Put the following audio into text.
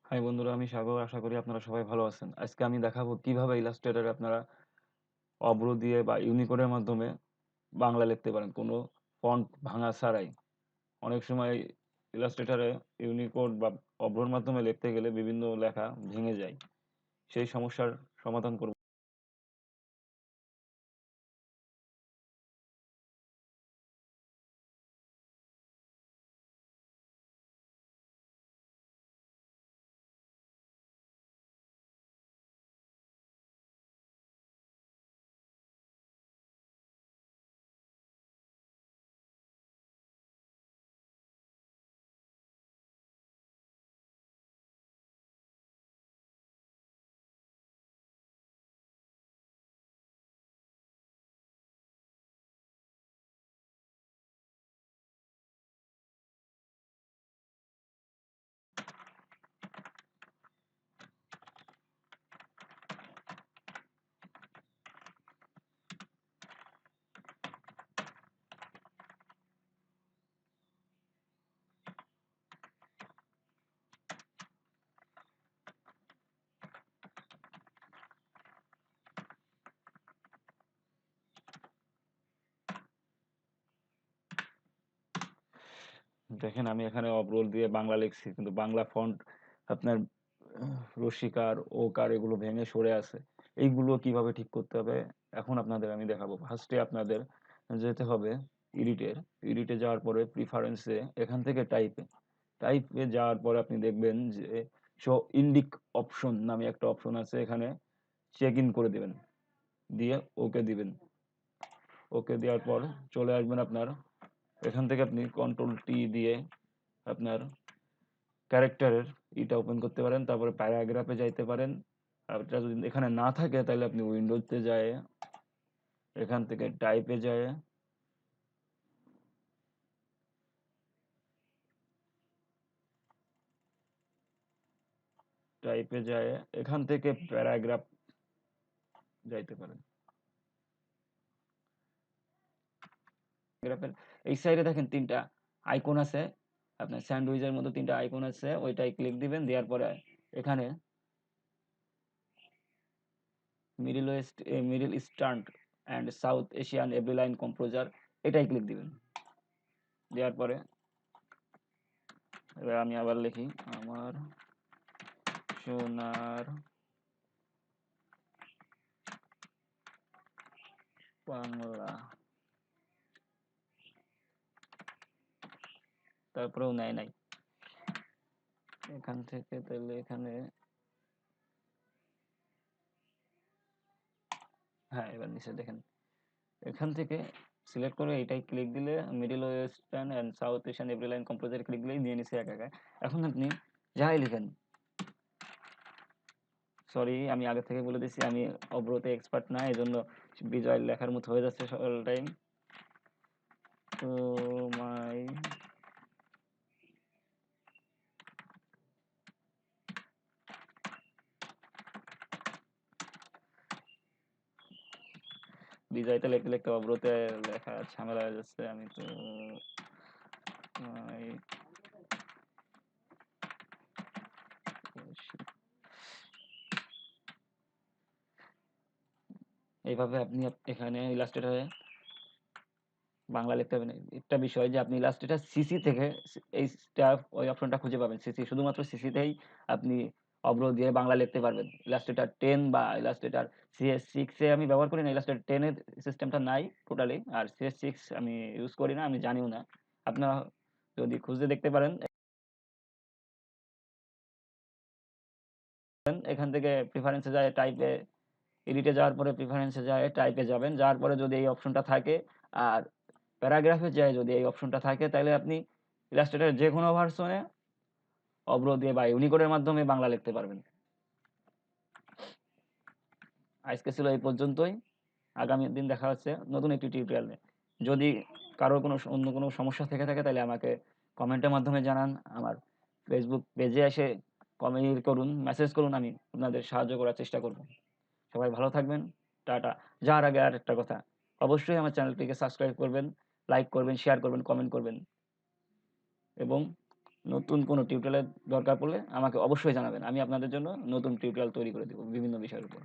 High বন্ধুরা, আমি সাগর। আশা করি আপনারা সবাই ভালো আছেন। আজকে আমি দেখাবো কিভাবে ইলাস্ট্রেটরে আপনারা অব্র দিয়ে বা ইউনিকোডের মাধ্যমে বাংলা লিখতে পারেন কোনো ফন্ট ভাঙা ছাড়াই। অনেক সময় ইলাস্ট্রেটরে ইউনিকোড বা অব্রর মাধ্যমে লিখতে গেলে বিভিন্ন লেখা ভেঙে যায়। সেই সমস্যার সমাধান করব। দেখেন, আমি এখানে অব্র দিয়ে বাংলা লিখছি, কিন্তু বাংলা ফন্ট আপনার রসিকার ওকার এগুলো ভেঙে সরে আছে। এইগুলো কিভাবে ঠিক করতে হবে এখন আপনাদের আমি দেখাবো। ফার্স্টে আপনাদের যেতে হবে এডিটে যাওয়ার পরে প্রিফারেন্সে এখান থেকে টাইপে যাওয়ার পরে আপনি দেখবেন যে শো ইন্ডিক অপশন নামে একটা অপশন আছে। এখানে চেক ইন করে দিবেন, দিয়ে ওকে দিবেন। ওকে দেওয়ার পর চলে আসবেন আপনার এখান থেকে আপনি কন্ট্রোল টি দিয়ে আপনার ক্যারেক্টারের এটা ওপেন করতে পারেন, তারপরে প্যারাগ্রাফে যাইতে পারেন। আর এটা যদি এখানে না থাকে তাহলে আপনি উইন্ডোজতে যায় এখান থেকে টাইপে যায় এখান থেকে প্যারাগ্রাফ যাইতে পারেন। প্যারাগ্রাফের এই সাইডে দেখেন তিনটা আইকন আছে, আপনার স্যান্ডউইচের মতো তিনটা আইকন আছে, ওইটাই ক্লিক দিবেন। দেওয়ার পরে এখানে middle eastern and south Asian every line composer, এটাই ক্লিক দিবেন। দেওয়ার পরে এবার আমি আবার লিখি আমার সোনার বাংলা, তারপরেও নেয় নাই। এখান থেকে তাহলে এখানে, হ্যাঁ এবার নিচে দেখেন এখান থেকে সিলেক্ট করে এটাই ক্লিক দিলে middle western and south Asian every line composer click দিলেই নিয়ে নিছে একা। এখন আপনি যাই লিখেন, সরি আমি আগে থেকে বলে দিচ্ছি আমি অব্রতে এক্সপার্ট না, এই জন্য বিজয় লেখার মতো হয়ে যাচ্ছে সকল টাইম। তো মাই বিজয়তে লিখতে লিখতে অব্রতে লেখা ঝামেলা হয়ে যাচ্ছে। আমি তো এইভাবে আপনি এখানে ইলাস্ট্রেটরে বাংলা লিখতে হবে না। একটা বিষয় যে আপনি ইলাস্ট্রেটর সিসি থেকে এই স্টাফ ওই অপশনটা খুঁজে পাবেন। সিসি শুধুমাত্র সিসিতেই আপনি অব্র দিয়ে বাংলা লিখতে পারবেন। ইলাস্ট্রেটর 10 বা ইলাস্ট্রেটর CS6 এ আমি ব্যবহার করি না, ইলাস্ট্রেটর 10 এর সিস্টেমটা নাই টোটালি। আর CS6 আমি ইউজ করি না, আমি জানিও না। আপনারা যদি খুঁজে দেখতে পারেন, এখান থেকে প্রিফারেন্সে যায় টাইপে, এডিটে যাওয়ার পরে প্রিফারেন্সে যায় টাইপে যাবেন। যাওয়ার পরে যদি এই অপশনটা থাকে আর প্যারাগ্রাফে যায় যদি এই অপশনটা থাকে, তাহলে আপনি ইলাস্ট্রেটরের যে কোনো ভার্সনে অব্র দিয়ে বা ইউনিকোডের মাধ্যমে বাংলা লিখতে পারবেন। আজকে ছিল এই পর্যন্তই। আগামী দিন দেখা হচ্ছে নতুন একটি টিউটোরিয়াল নিয়ে। যদি কারোর অন্য কোনো সমস্যা থেকে থাকে তাহলে আমাকে কমেন্টের মাধ্যমে জানান। আমার ফেসবুক পেজে এসে কমেন্ট করুন, মেসেজ করুন, আমি আপনাদের সাহায্য করার চেষ্টা করব। সবাই ভালো থাকবেন। টাটা। যাওয়ার আগে আর একটা কথা, অবশ্যই আমার চ্যানেলটিকে সাবস্ক্রাইব করবেন, লাইক করবেন, শেয়ার করবেন, কমেন্ট করবেন এবং নতুন কোনো টিউটোরিয়ালের দরকার পড়লে আমাকে অবশ্যই জানাবেন। আমি আপনাদের জন্য নতুন টিউটোরিয়াল তৈরি করে দেব বিভিন্ন বিষয়ের উপর।